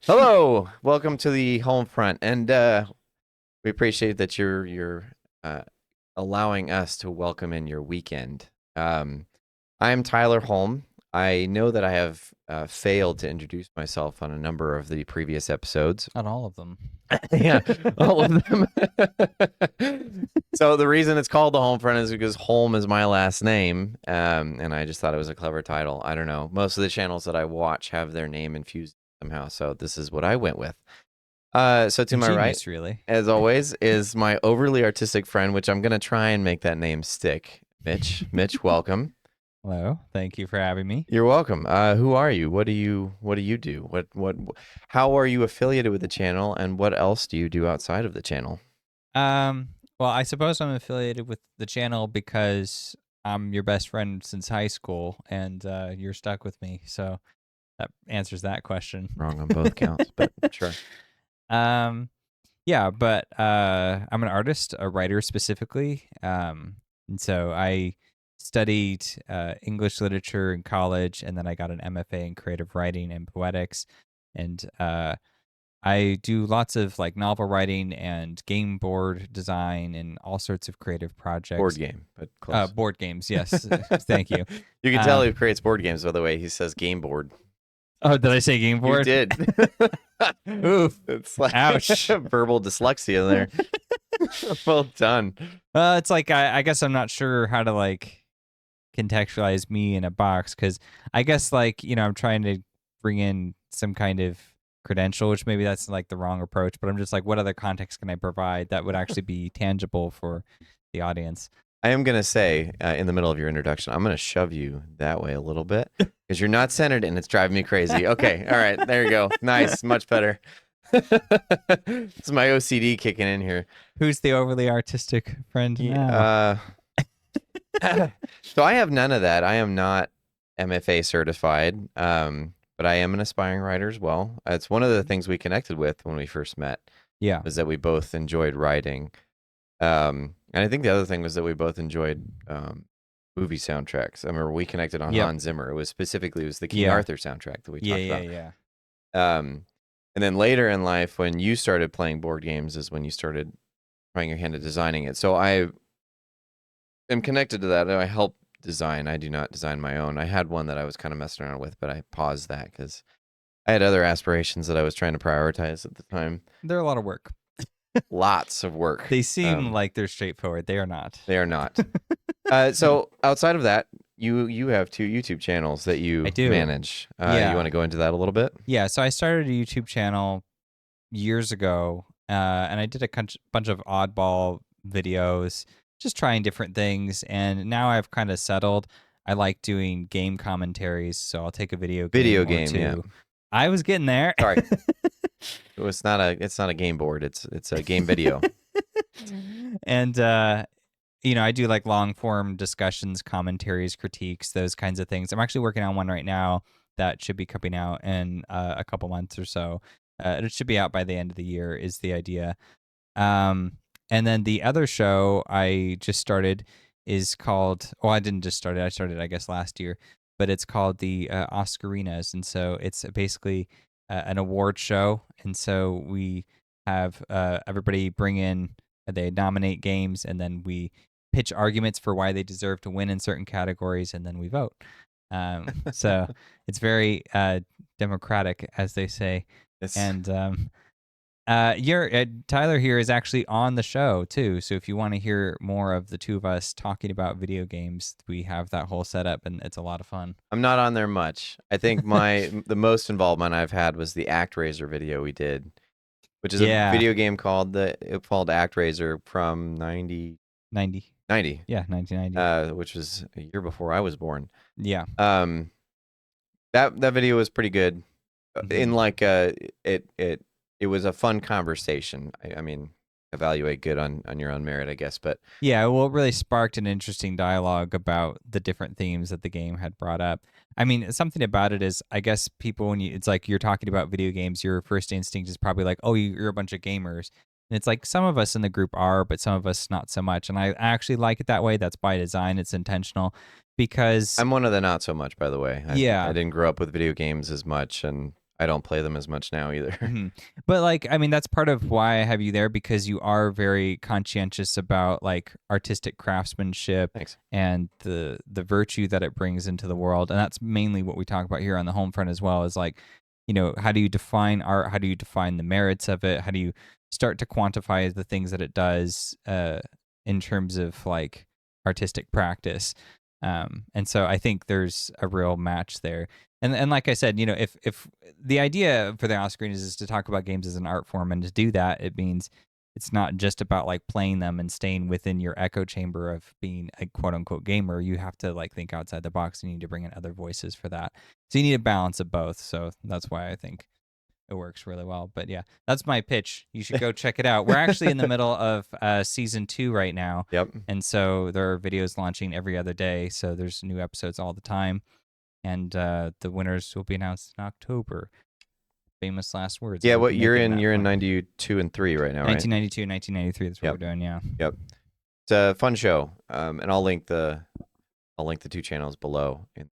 Hello, welcome to the home front, and we appreciate that you're allowing us to welcome in your weekend. I'm Tyler Holm. I know that I have failed to introduce myself on a number of the previous episodes. Not all of them. Yeah, all of them. So the reason it's called the home front is because Holm is my last name, and I just thought it was a clever title. I don't know. Most of the channels that I watch have their name infused somehow, so this is what I went with. So to my right, really. as always, is my overly artistic friend, which I'm gonna try and make that name stick. Mitch. Mitch, welcome. Hello. Thank you for having me. You're welcome. Who are you? What do you do? How are you affiliated with the channel, and what else do you do outside of the channel? Well, I suppose I'm affiliated with the channel because I'm your best friend since high school, and you're stuck with me. So that answers that question. Wrong on both counts, but sure. Yeah, but I'm an artist, a writer specifically, and so I studied English literature in college, and then I got an MFA in creative writing and poetics, and I do lots of like novel writing and game board design and all sorts of creative projects. Board game, but close. Board games, yes. Thank you. You can tell he creates board games, by the way. He says game board. Oh, did I say game board? You did. Oof. It's like Ouch. verbal dyslexia there. Well done. It's like I guess I'm not sure how to like contextualize me in a box, because I guess like, I'm trying to bring in some kind of credential, which maybe that's like the wrong approach, but I'm just like, what other context can I provide that would actually be tangible for the audience? I am going to say in the middle of your introduction, I'm going to shove you that way a little bit because you're not centered and it's driving me crazy. Okay. All right. There you go. Nice. Much better. It's my OCD kicking in here. Who's the overly artistic friend now? So I have none of that. I am not MFA certified, but I am an aspiring writer as well. It's one of the things we connected with when we first met. Yeah. Was that we both enjoyed writing. And I think the other thing was that we both enjoyed movie soundtracks. I remember we connected on Hans Zimmer. It was the King Arthur soundtrack that we talked about. Yeah. And then later in life, when you started playing board games, is when you started trying your hand at designing it. So I am connected to that. I help design. I do not design my own. I had one that I was kind of messing around with, but I paused that because I had other aspirations that I was trying to prioritize at the time. They're a lot of work. Lots of work. They seem like they're straightforward. They are not. They are not. So outside of that, you have 2 YouTube channels that you manage. You want to go into that a little bit? Yeah. So I started a YouTube channel years ago, and I did a bunch of oddball videos, just trying different things. And now I've kind of settled. I like doing game commentaries, so I'll take a video game or two. Yeah. I was getting there. Sorry. It's not a game board. It's a game video. And I do like long form discussions, commentaries, critiques, those kinds of things. I'm actually working on one right now that should be coming out in a couple months or so. It should be out by the end of the year is the idea. And then the other show I just started is called, I didn't just start it. I started, I guess, last year, but it's called the Oscarinas. And so it's basically an award show. And so we have everybody bring in, they nominate games, and then we pitch arguments for why they deserve to win in certain categories, and then we vote. So it's very democratic, as they say. Yes. And Tyler here is actually on the show too. So if you want to hear more of the two of us talking about video games, we have that whole setup, and it's a lot of fun. I'm not on there much. I think the most involvement I've had was the ActRaiser video we did, which is a video game called ActRaiser from 90. Yeah, 1990. Which was a year before I was born. Yeah. That video was pretty good. In like it was a fun conversation. I mean, evaluate good on your own merit, I guess. But yeah, well, it really sparked an interesting dialogue about the different themes that the game had brought up. I mean, something about it is, I guess people, it's like you're talking about video games, your first instinct is probably like, oh, you're a bunch of gamers. And it's like some of us in the group are, but some of us not so much. And I actually like it that way. That's by design. It's intentional because I'm one of the not so much, by the way. I didn't grow up with video games as much, and I don't play them as much now either. Mhm. But like, I mean, that's part of why I have you there, because you are very conscientious about like artistic craftsmanship Thanks. and the virtue that it brings into the world. And that's mainly what we talk about here on the home front as well, is like, you know, how do you define art? How do you define the merits of it? How do you start to quantify the things that it does in terms of like artistic practice? And so I think there's a real match there. And like I said, you know, if the idea for the Off Screen is to talk about games as an art form, and to do that, it means it's not just about like playing them and staying within your echo chamber of being a quote unquote gamer. You have to like think outside the box, and you need to bring in other voices for that. So you need a balance of both. So that's why I think it works really well. But yeah, that's my pitch. You should go check it out. We're actually in the middle of season 2 right now. Yep. And so there are videos launching every other day. So there's new episodes all the time. And the winners will be announced in October. Famous last words. Yeah, We'll what be you're making in? that You're in fun. 92 and 3 right now, right? 1992, 1993. That's what Yep. we're doing. Yeah. Yep. It's a fun show, and I'll link the 2 channels below in